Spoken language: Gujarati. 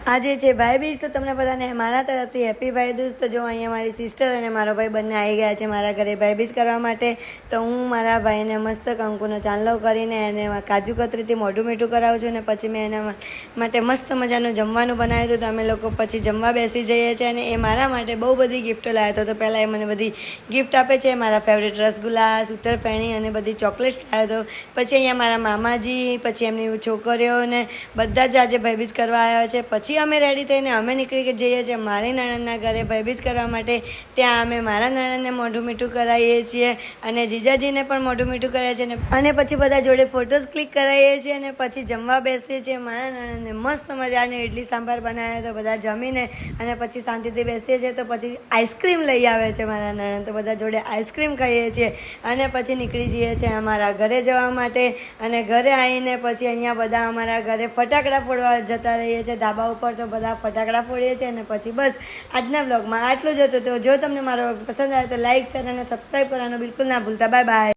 આજે છે ભાઈ બીજ, તો તમને બધાને મારા તરફથી હેપી ભાઈ દૂજ। તો જો અહીંયા મારી સિસ્ટર અને મારો ભાઈ બંને આવી ગયા છે મારા ઘરે ભાઈ બીજ કરવા માટે। તો હું મારા ભાઈને મસ્ત કંકુનો ચાંદલો કરીને એને કાજુ કતરીથી મોઢું મીઠું કરાવું છું, અને પછી મેં એના માટે મસ્ત મજાનું જમવાનું બનાવ્યું હતું। તો અમે લોકો પછી જમવા બેસી જઈએ છીએ, અને એ મારા માટે બહુ બધી ગિફ્ટો લાવ્યો હતો। તો પહેલાં એ મને બધી ગિફ્ટ આપે છે, મારા ફેવરેટ રસગુલ્લા, સૂતરફેણી અને બધી ચોકલેટ્સ લાવ્યો હતો। પછી અહીંયા મારા મામાજી, પછી એમની છોકરીઓને બધા જ આજે ભાઈબીજ કરવા આવ્યા છે। પછી અમે રેડી થઈને અમે નીકળી જઈએ છીએ મારી નણંદના ઘરે ભાઈબીજ કરવા માટે। ત્યાં અમે મારા નણંદને મોઢું મીઠું કરાવીએ છીએ, અને જીજાજીને પણ મોઢું મીઠું કરાવીએ છીએ, અને પછી બધા જોડે ફોટોઝ ક્લિક કરાવીએ છીએ, અને પછી જમવા બેસીએ છીએ। મારા નણંદને મસ્ત મજાની ઇડલી સાંભાર બનાવ્યો તો બધા જમીને અને પછી શાંતિથી બેસીએ છીએ। તો પછી આઈસ્ક્રીમ લઈ આવે છે મારા નણંદ, તો બધા જોડે આઈસ્ક્રીમ ખાઈએ છીએ, અને પછી નીકળી જઈએ છીએ અમારા ઘરે જવા માટે। અને ઘરે આવીને પછી અહીંયા બધા અમારા ઘરે ફટાકડા ફોડવા જતા રહીએ છીએ ધાબા ઉપર। તો બધા ફટાકડા ફોડીએ છીએ, અને પછી બસ આજના બ્લોગમાં આટલું જ હતું। તો જો તમને મારો પસંદ આવે તો લાઇક, શેર અને સબસ્ક્રાઈબ કરવાનું બિલકુલ ના ભૂલતા। Bye bye.